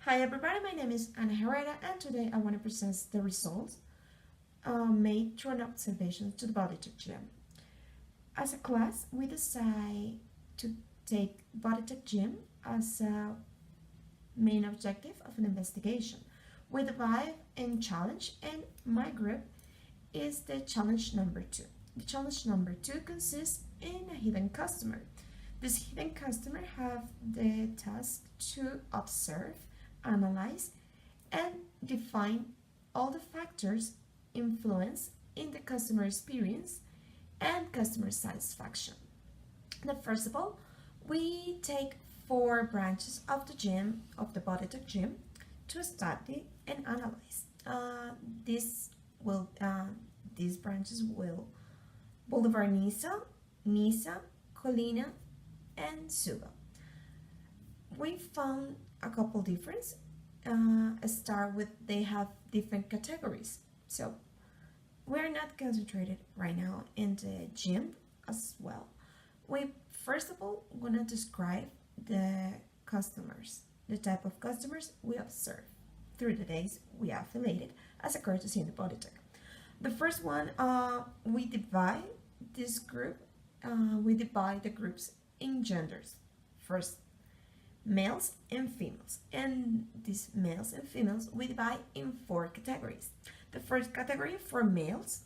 Hi everybody, my name is Ana Herrera and today I want to present the results made through an observation to the Bodytech gym. As a class, we decide to take Bodytech gym as a main objective of an investigation. We divide in challenge and my group is the challenge number 2. The challenge number 2 consists in a hidden customer. This hidden customer have the task to observe, analyze, and define all the factors influence in the customer experience and customer satisfaction. Now, first of all, we take 4 branches of the gym, of the Bodytech gym, to study and analyze. This will, these branches will Boulevard Nisa, Colina, and Suba. We found a couple difference. Start with they have different categories. So we're not concentrated right now in the gym as well. We first of all gonna describe the customers, the type of customers we observe through the days we affiliated as a courtesy in the Bodytech. The first one, we divide this group. We divide the groups in genders. First, males and females, and these males and females we divide in 4 categories. The first category for males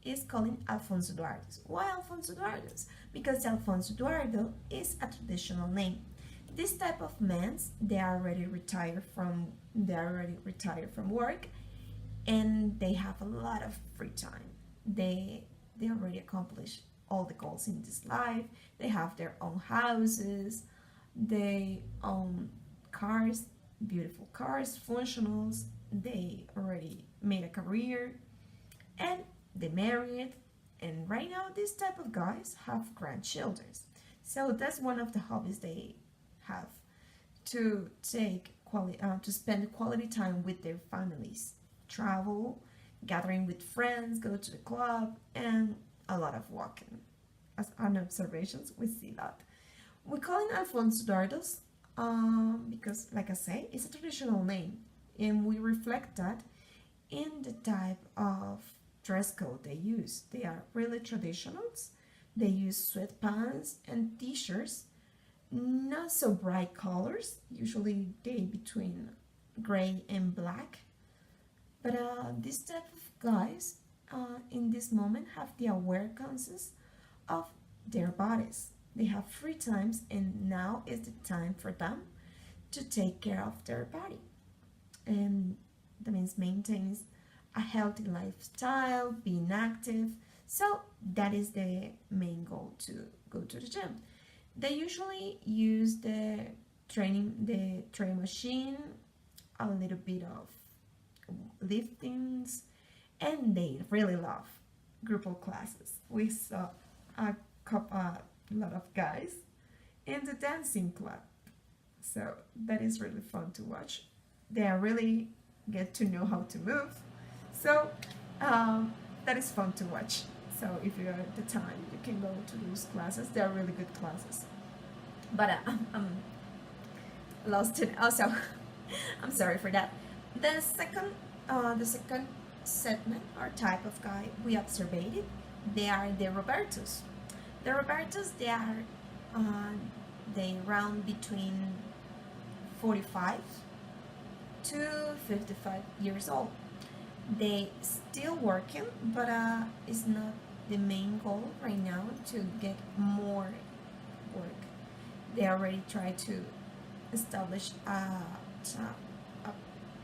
is called Alfonso Eduardo. Why Alfonso Eduardo? Because Alfonso Eduardo is a traditional name. This type of men, they are already retired from work, and they have a lot of free time. They already accomplished all the goals in this life. They have their own houses, they own cars, beautiful cars, functionals. They already made a career and they married. And right now, this type of guys have grandchildren. So that's one of the hobbies they have, to to spend quality time with their families, travel, gathering with friends, go to the club, and a lot of walking. As on observations, we see that. We call it Alfonso Dardos because, like I say, it's a traditional name, and we reflect that in the type of dress code they use. They are really traditionals. They use sweatpants and t-shirts, not so bright colors, usually they between gray and black. But this type of guys in this moment have the aware conscious of their bodies. They have free times, and now is the time for them to take care of their body. And that means maintains a healthy lifestyle, being active. So that is the main goal, to go to the gym. They usually use the train machine, a little bit of liftings, and they really love group of classes. We saw a lot of guys in the dancing club, so that is really fun to watch. They really get to know how to move, so that is fun to watch. So if you have the time, you can go to those classes. They are really good classes. But I'm lost in also. I'm sorry for that. The second segment or type of guy we observed, they are the Robertos. The Robertos, they round between 45 to 55 years old. They still working, but it's not the main goal right now to get more work. They already try to establish a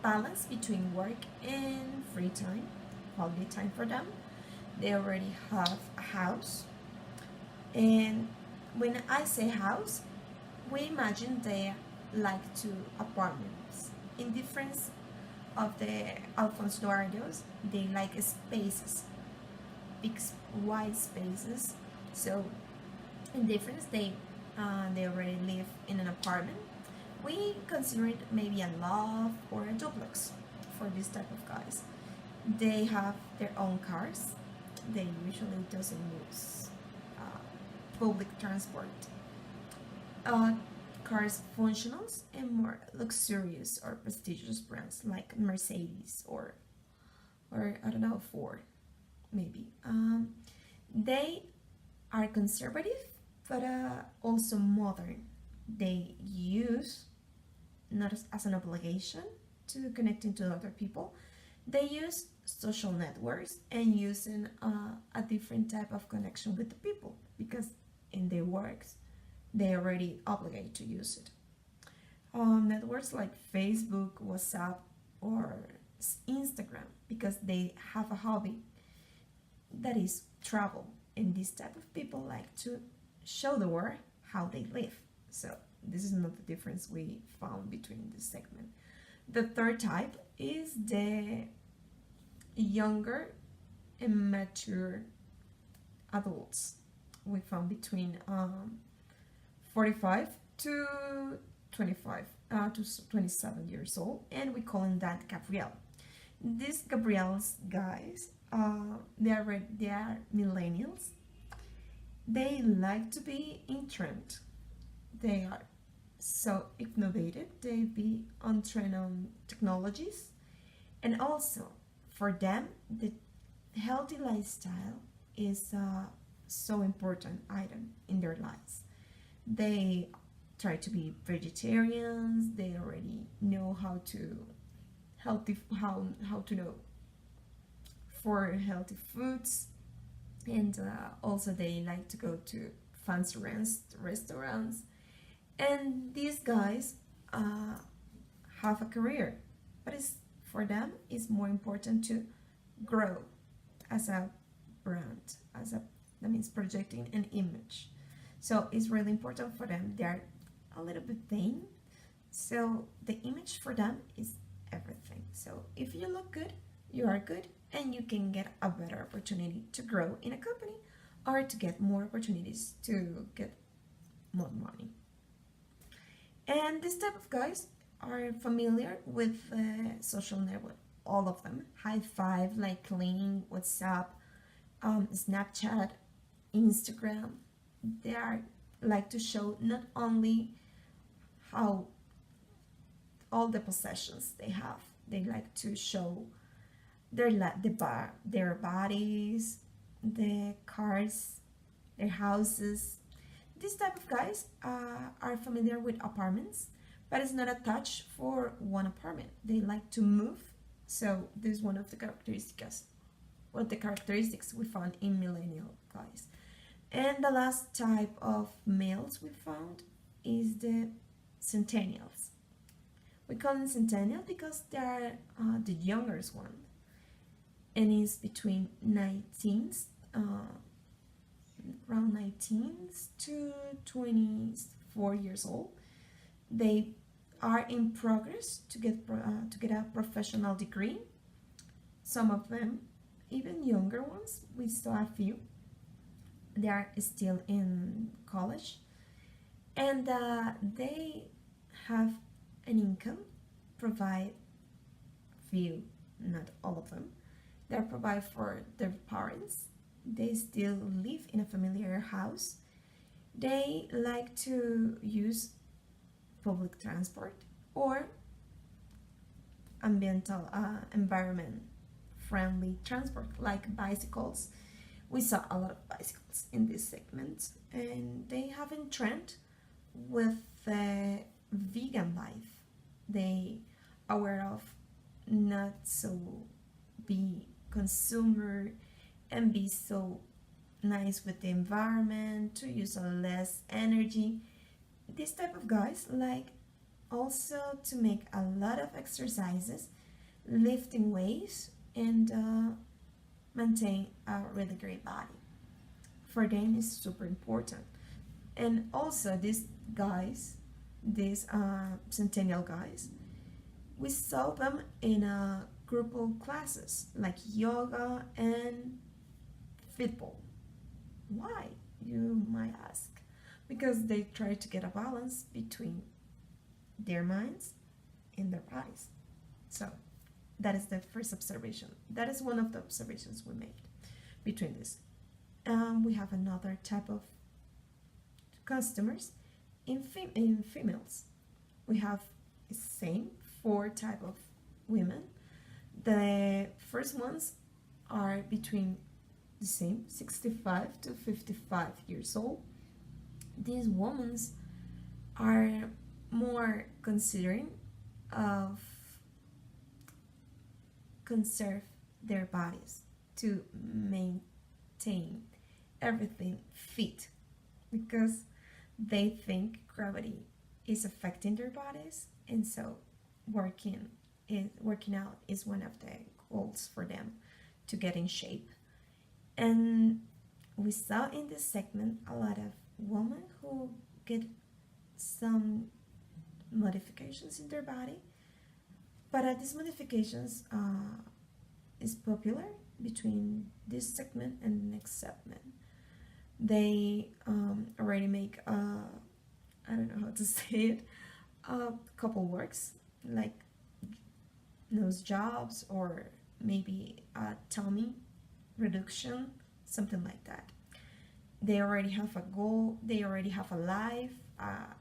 balance between work and free time, quality time for them. They already have a house, and when I say house, we imagine they like to apartments. In difference of the Alfonso Duardos, they like spaces, big wide spaces. So in difference, they already live in an apartment. We consider it maybe a loft or a duplex for this type of guys. They have their own cars. They usually doesn't use public transport. cars functionals and more luxurious or prestigious brands like Mercedes or I don't know, Ford maybe. They are conservative but also modern. They use not as an obligation to connecting to other people. They use social networks and using a different type of connection with the people because in their works they already obligate to use it. Networks like Facebook, WhatsApp, or Instagram because they have a hobby that is travel, and this type of people like to show the world how they live. So this is not the difference we found between this segment. The third type is the younger and mature adults. We found between 45 to 25 to 27 years old, and we call them that Gabrielle. These Gabrielle's guys, they are millennials. They like to be in trend. They are so innovative. They be on trend on technologies, and also for them, the healthy lifestyle is a so important item in their lives. They try to be vegetarians. They already know how to know for healthy foods, and also they like to go to fancy restaurants. And these guys have a career, but it's for them it's more important to grow as a brand, that means projecting an image. So it's really important for them. They're a little bit vain, so the image for them is everything. So if you look good, you are good, and you can get a better opportunity to grow in a company or to get more opportunities to get more money. And this type of guys are familiar with social network. All of them. High five, like LinkedIn, WhatsApp, Snapchat, Instagram. They are like to show not only how all the possessions they have. They like to show their bodies, the cars, their houses. These type of guys are familiar with apartments, but it's not attached for one apartment. They like to move. So this is one of the characteristics we found in millennial guys. And the last type of males we found is the centennials. We call them centennial because they are the youngest one, and is between 19s, around 19s to 24 years old. They are in progress to get a professional degree. Some of them, even younger ones, we saw a few. They are still in college, and they have an income, provide few, not all of them. They provide for their parents. They still live in a familiar house. They like to use public transport or environment friendly transport like bicycles. We saw a lot of bicycles in this segment, and they have a trend with the vegan life. They are aware of not so be consumer and be so nice with the environment, to use a less energy. This type of guys like also to make a lot of exercises, lifting weights, and maintain a really great body. For them is super important. And also these guys, these centennial guys, we saw them in group classes like yoga and football. Why, you might ask? Because they try to get a balance between their minds and their bodies. So that is the first observation. That is one of the observations we made between this. We have another type of customers in females, we have the same four type of women. The first ones are between the same 65 to 55 years old. These women are more considering of conserve their bodies to maintain everything fit because they think gravity is affecting their bodies, and so working out is one of the goals for them to get in shape. And we saw in this segment a lot of women who get some modifications in their body, but these modifications is popular between this segment and the next segment. They already make I don't know how to say it, a couple works like nose jobs or maybe a tummy reduction, something like that. They already have a goal, they already have a life,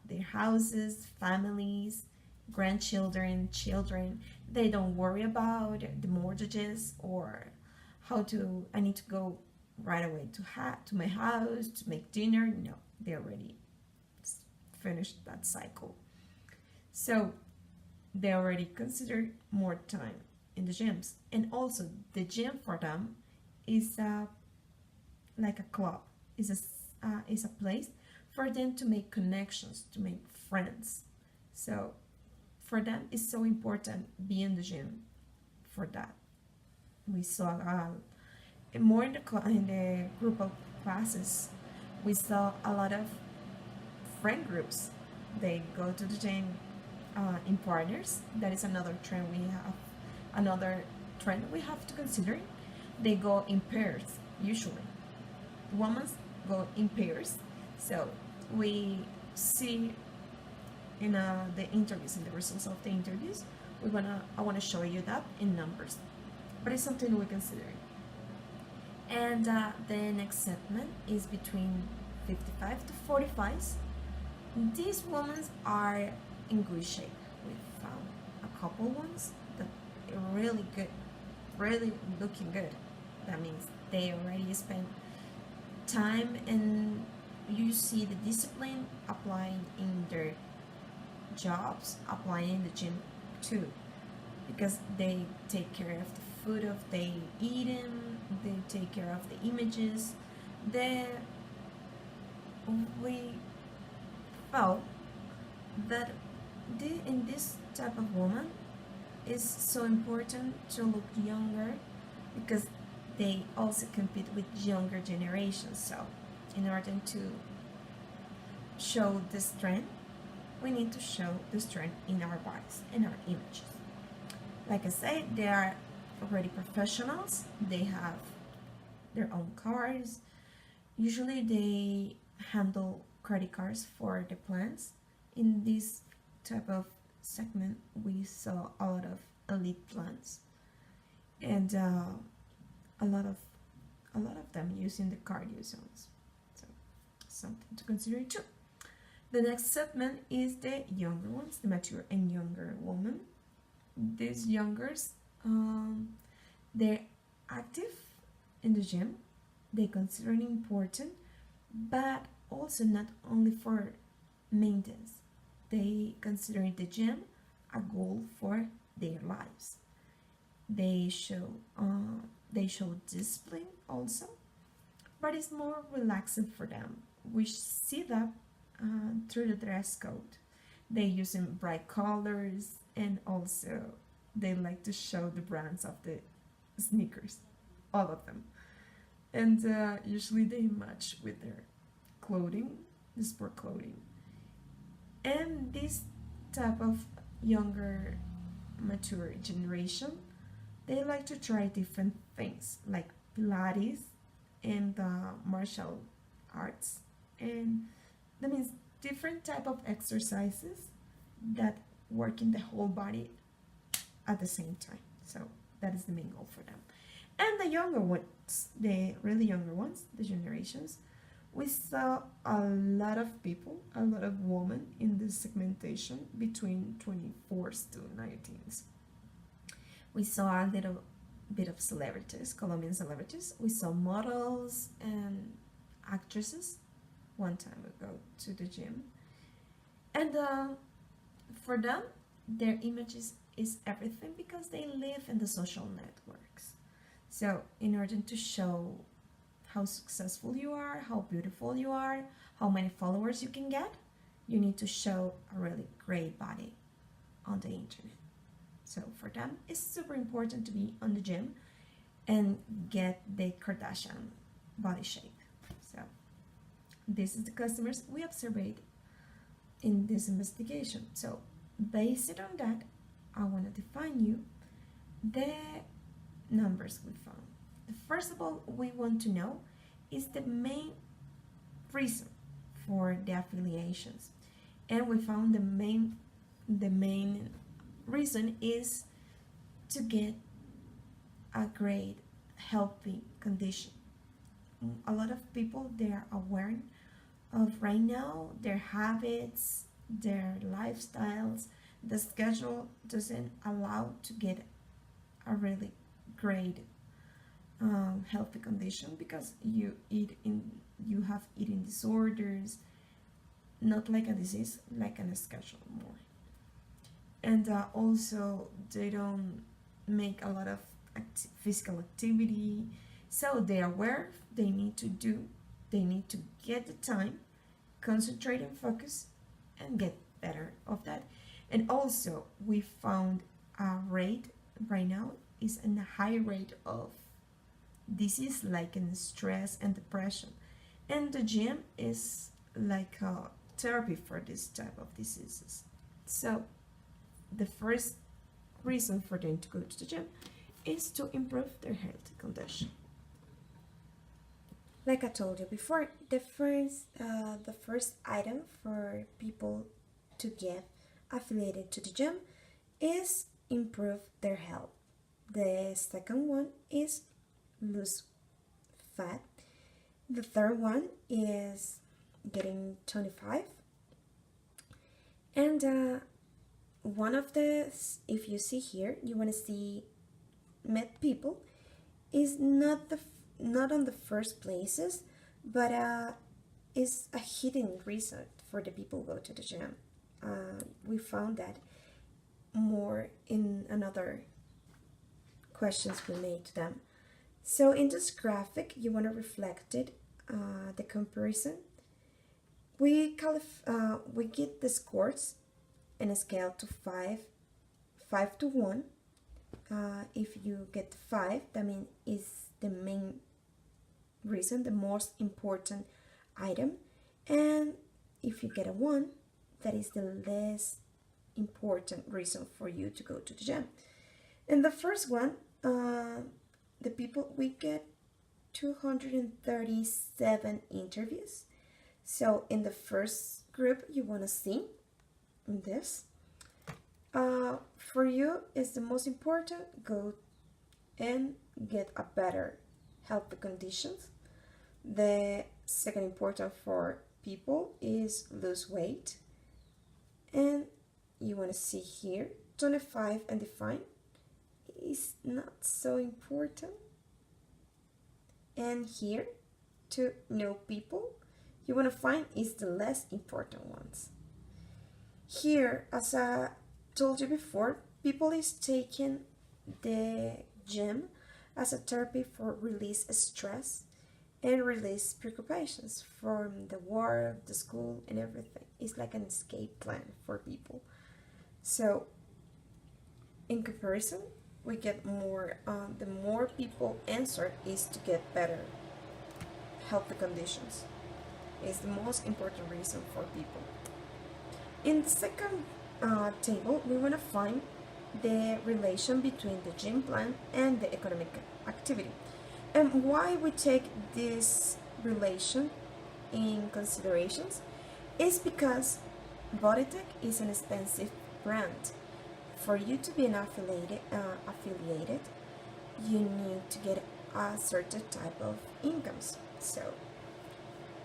their houses, families, grandchildren, children. They don't worry about the mortgages or how to, I need to go right away to my house to make dinner. No, they already finished that cycle. So they already consider more time in the gyms. And also the gym for them is like a club, is a place for them to make connections, to make friends. So for them it's so important be in the gym for that. We saw more in the group of classes, we saw a lot of friend groups. They go to the gym in partners. That is another trend we have. Another trend we have to consider. They go in pairs usually. Women go in pairs. So we see in the interviews, in the results of the interviews, I wanna show you that in numbers, but it's something we consider. And the next segment is between 55 to 45. These women are in good shape. We found a couple ones that are really good, really looking good. That means they already spent time, and you see the discipline applying in their jobs, applying in the gym too, because they take care of the food of they eating, they take care of the images. We felt that in this type of woman is so important to look younger because they also compete with younger generations. So in order to show the strength, we need to show the strength in our bodies, in our images. Like I said, they are already professionals. They have their own cars. Usually they handle credit cards for the plans. In this type of segment, we saw a lot of elite plans, and a lot of them using the cardio zones. So something to consider too. The next segment is the younger ones, the mature and younger women. These youngers, they're active in the gym. They consider it important, but also not only for maintenance. They consider the gym a goal for their lives. They show discipline also, but it's more relaxing for them. We see that through the dress code. They using bright colors, and also they like to show the brands of the sneakers, all of them. And usually they match with their clothing, the sport clothing. And this type of younger, mature generation, they like to try different things like Pilates and martial arts, and that means different type of exercises that work in the whole body at the same time. So that is the main goal for them. And the younger ones, the really younger ones, the generations, We saw a lot of people, a lot of women in this segmentation between 24s to 19s. We saw a little bit of celebrities, Colombian celebrities. We saw models and actresses one time ago to the gym. And for them, their images is everything because they live in the social networks. So, in order to show how successful you are, how beautiful you are, how many followers you can get, you need to show a really great body on the internet. So for them, it's super important to be on the gym and get the Kardashian body shape. So this is the customers we observed in this investigation. So based on that, I want to define you the numbers we found. First of all, we want to know is the main reason for the affiliations, and we found the main reason is to get a great healthy condition. A lot of people, they are aware of right now their habits, their lifestyles. The schedule doesn't allow to get a really great healthy condition because you have eating disorders, not like a disease, like a schedule more. And also they don't make a lot of physical activity, so they are aware they need to get the time, concentrate and focus, and get better of that. And also we found a rate right now is in a high rate of disease like in stress and depression, and the gym is like a therapy for this type of diseases. So the first reason for them to go to the gym is to improve their health condition. Like I told you before, the first item for people to get affiliated to the gym is improve their health. The second one is lose fat. The third one is getting 25. And one of the, if you see here, you want to see met people is not on the first places, but is a hidden reason for the people go to the gym. We found that more in another questions we made to them. So in this graphic, you want to reflect it, the comparison. We get the scores in a scale to 5 to 1. If you get 5, that means is the main reason, the most important item. And if you get a 1, that is the less important reason for you to go to the gym. And the first one, the people, we get 237 interviews. So in the first group, you want to see this. For you is the most important, go and get a better health conditions. The second important for people is lose weight. And you want to see here, 25 and define is not so important. And here, to know people, you want to find is the less important ones. Here, as I told you before, people is taking the gym as a therapy for release stress and release preoccupations from the work, the school, and everything. It's like an escape plan for people. So, in comparison, we get more, the more people answer is to get better health conditions. It's the most important reason for people. In the second table, we want to find the relation between the gym plan and the economic activity. And why we take this relation in considerations is because Bodytech is an expensive brand. For you to be an affiliated, you need to get a certain type of incomes. So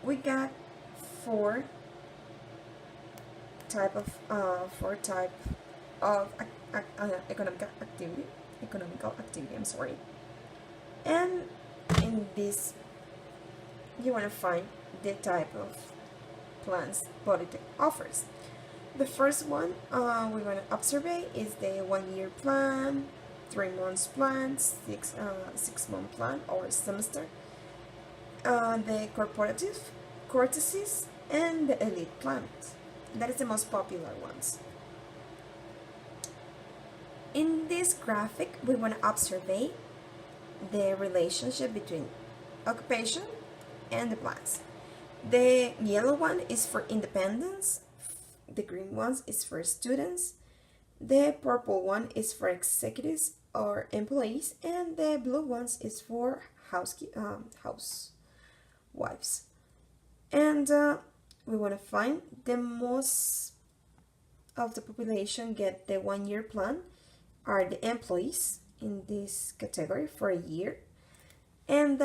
we got four four type of economical activity. I'm sorry. And in this, you want to find the type of plans Bodytech offers. The first one we want to observe is the 1 year plan, 3 months plan, 6 month plan or semester, the corporative, courtesies, and the elite plans. That is the most popular ones. In this graphic, we want to observe the relationship between occupation and the plans. The yellow one is for independence, the green one is for students, the purple one is for executives or employees, and the blue one is for housewives. And we want to find the most of the population get the 1 year plan are the employees in this category for a year. And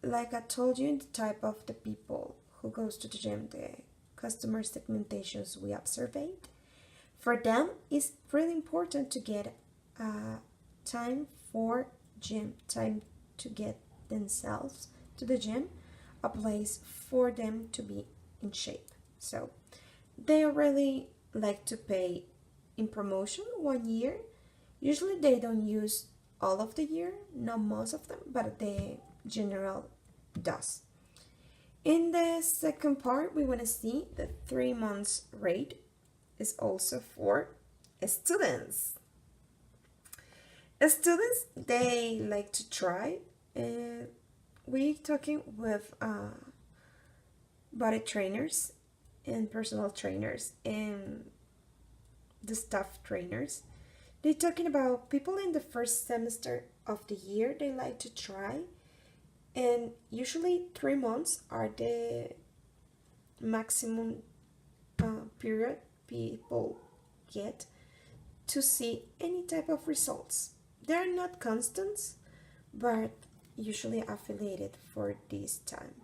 like I told you, the type of the people who goes to the gym, the customer segmentations we have surveyed, for them it's really important to get time for gym, time to get themselves to the gym, a place for them to be in shape. So they really like to pay in promotion 1 year. Usually they don't use all of the year, not most of them, but the general does. In the second part, we want to see the 3 months rate is also for students. Students, they like to try. We're talking with body trainers and personal trainers and the staff trainers. They're talking about people in the first semester of the year, they like to try, and usually 3 months are the maximum period people get to see any type of results. They are not constants, but usually affiliated for this time.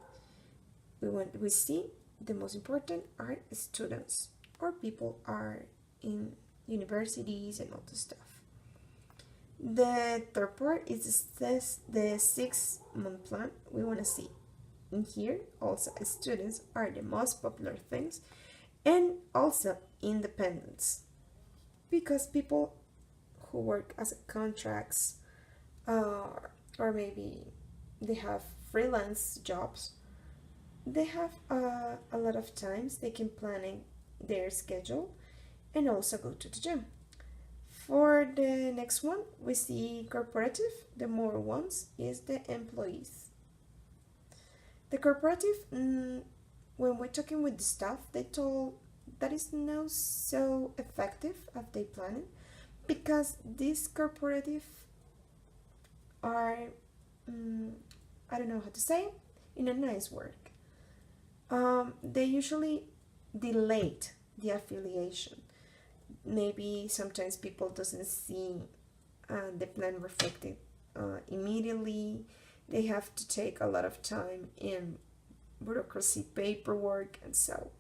We see the most important are students or people are in universities and all the stuff. The third part is the 6 month plan we want to see. In here, also students are the most popular things, and also independence, because people who work as contracts or maybe they have freelance jobs, they have a lot of times they can plan their schedule and also go to the gym. For the next one, we see corporative. The more ones is the employees. The corporative, when we're talking with the staff, they told that is not so effective as they planned, because these corporative are, I don't know how to say, in a nice word. They usually delayed the affiliation. Maybe sometimes people doesn't see the plan reflected immediately. They have to take a lot of time in bureaucracy, paperwork, and so.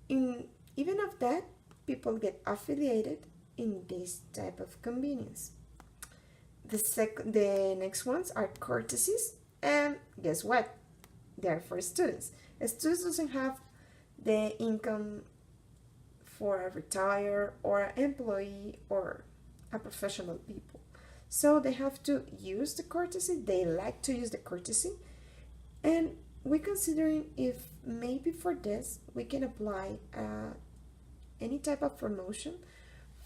Even of that, people get affiliated in this type of convenience. The next ones are courtesies, and guess what? They are for students. Students doesn't have the income for a retired or an employee or a professional people. So they have to use the courtesy. They like to use the courtesy. And we're considering if maybe for this we can apply any type of promotion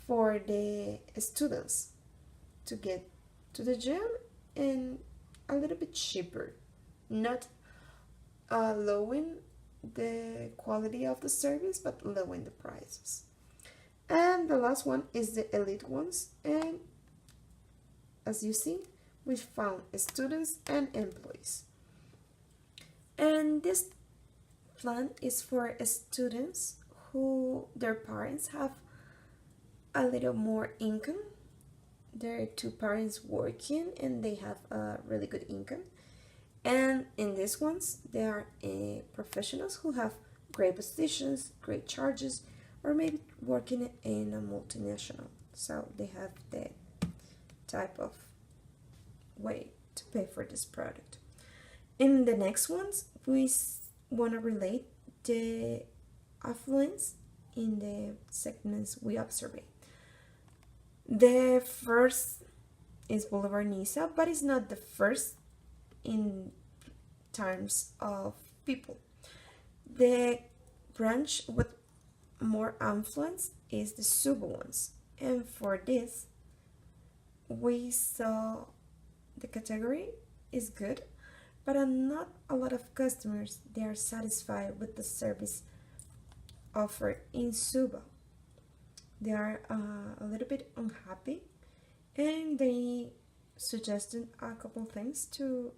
for the students to get to the gym and a little bit cheaper, not lowering the quality of the service, but lowering the prices. And the last one is the elite ones, and as you see, we found students and employees. And this plan is for students who their parents have a little more income. There are two parents working and they have a really good income. And in these ones, they are professionals who have great positions, great charges, or maybe working in a multinational. So they have the type of way to pay for this product. In the next ones, we want to relate the affluence in the segments we observe. The first is Boulevard Nisa, but it's not the first in terms of people. The branch with more influence is the Suba ones, and for this, we saw the category is good, but not a lot of customers they are satisfied with the service offered in Suba. They are a little bit unhappy, and they suggested a couple things to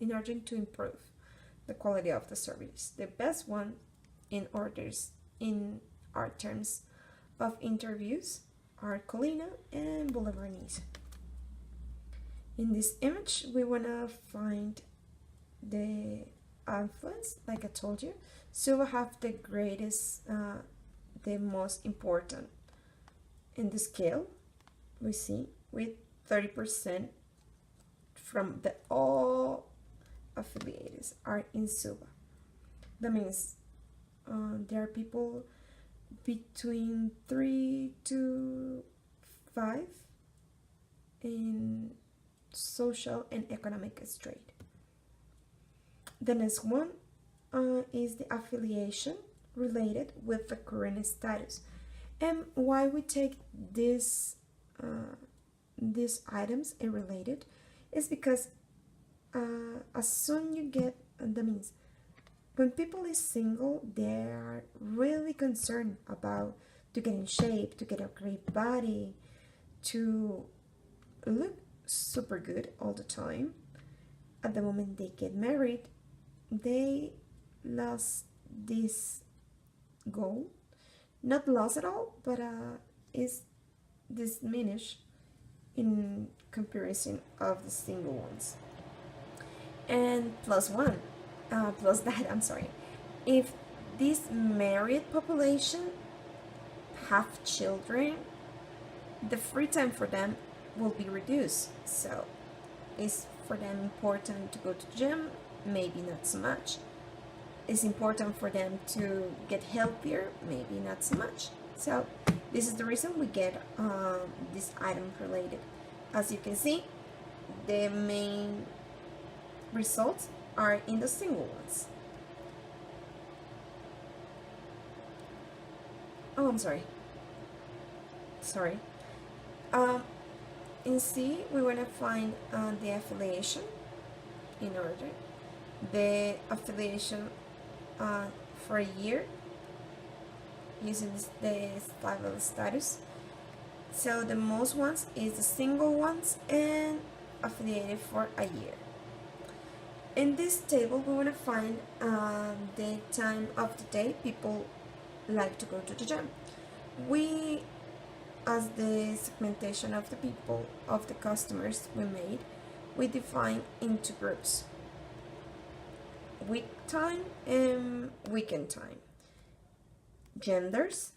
in order to improve the quality of the service. The best one in orders in our terms of interviews are Colina and Boulevard Nice. In this image, we want to find the influence, like I told you. So we have the greatest, the most important in the scale, we see, with 30% from the all affiliates are in Suba. That means there are people between 3 to 5 in social and economic strata. The next one is the affiliation related with the current status. And why we take these items and related is because as soon you get, that means when people is single, they are really concerned about to get in shape, to get a great body, to look super good all the time. At the moment they get married, they lost this goal. Not lost at all, but is diminished in comparison of the single ones. And plus that, I'm sorry, if this married population have children, the free time for them will be reduced. So it's for them important to go to the gym, maybe not so much. It's important for them to get healthier, maybe not so much. So this is the reason we get this item related. As you can see, the main results are in the single ones. Oh, I'm sorry. In C, we want to find the affiliation in order. The affiliation for a year using the level status. So the most ones is the single ones and affiliated for a year. In this table, we want to find the time of the day people like to go to the gym. We, as the segmentation of the people, of the customers we made, we define into groups: week time and weekend time, genders,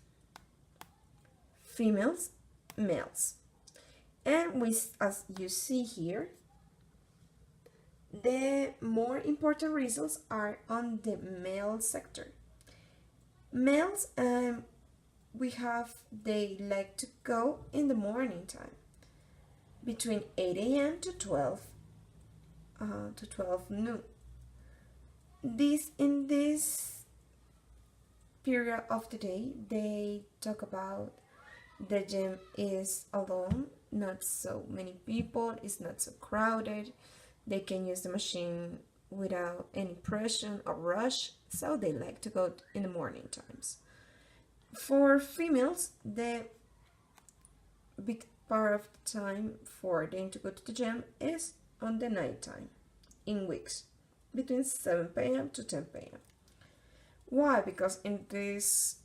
females, males. And we, as you see here, the more important results are on the male sector. Males, we have, they like to go in the morning time between 8 a.m. to 12 noon. In this period of the day, they talk about the gym is alone, not so many people, it's not so crowded, they can use the machine without any pressure or rush, so they like to go in the morning times. For females, the big part of the time for them to go to the gym is on the night time, in weeks, between 7 p.m. to 10 p.m. Why? Because in this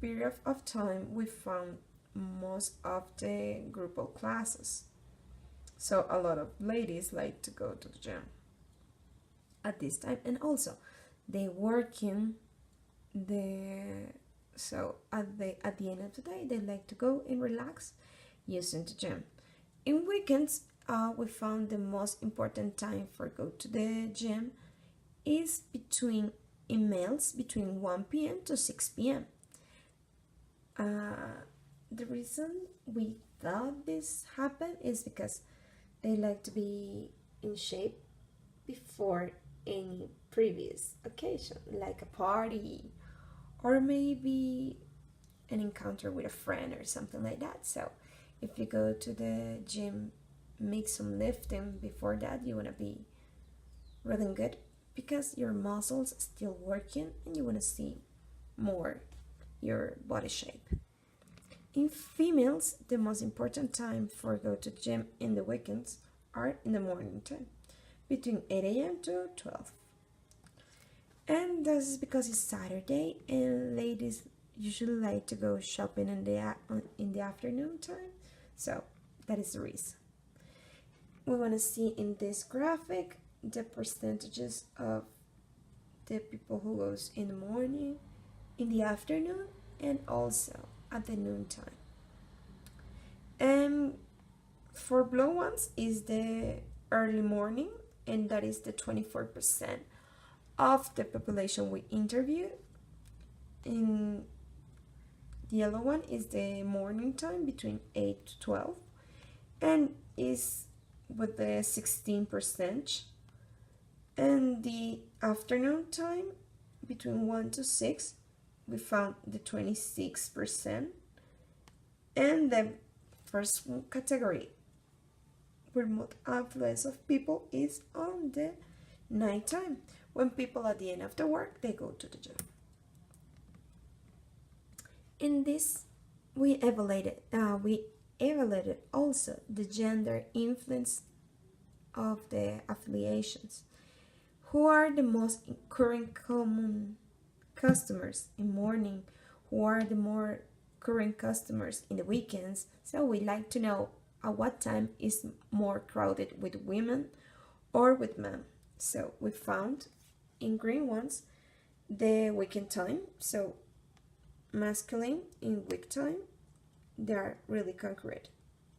period of time, we found most of the group of classes. So a lot of ladies like to go to the gym. at this time, and also they working the so at the end of the day they like to go and relax using the gym. In weekends, we found the most important time for go to the gym is between emails between 1 p.m. to 6 p.m. The reason we thought this happened is because they like to be in shape before any previous occasion, like a party or maybe an encounter with a friend or something like that. So if you go to the gym, make some lifting before that, you want to be really good because your muscles still working and you want to see more your body shape. In females, the most important time for go to the gym in the weekends are in the morning time, between 8 a.m. to 12. And this is because it's Saturday and ladies usually like to go shopping in the afternoon time. So that is the reason. We want to see in this graphic the percentages of the people who goes in the morning, in the afternoon, and also at the noon time. And for blue ones is the early morning, and that is the 24% of the population we interviewed. In the yellow one is the morning time between 8 to 12 and is with the 16%. And the afternoon time between 1 to 6 we found the 26%. And the first category remote influence of people is on the nighttime, when people at the end of the work they go to the gym. In this we evaluated also the gender influence of the affiliations. Who are the most current common customers in morning? Who are the more current customers in the weekends? So we like to know at what time is more crowded with women or with men. So we found in green ones the weekend time. So masculine in week time, they are really concrete.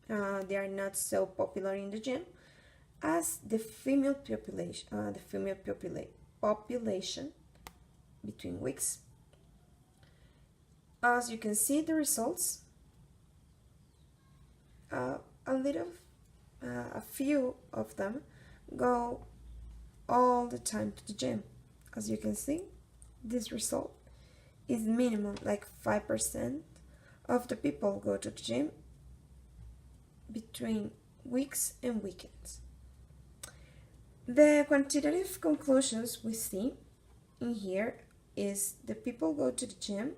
They are not so popular in the gym as the female population between weeks. As you can see the results, a few of them go all the time to the gym. As you can see, this result is minimum, like 5% of the people go to the gym between weeks and weekends. The quantitative conclusions we see in here is the people go to the gym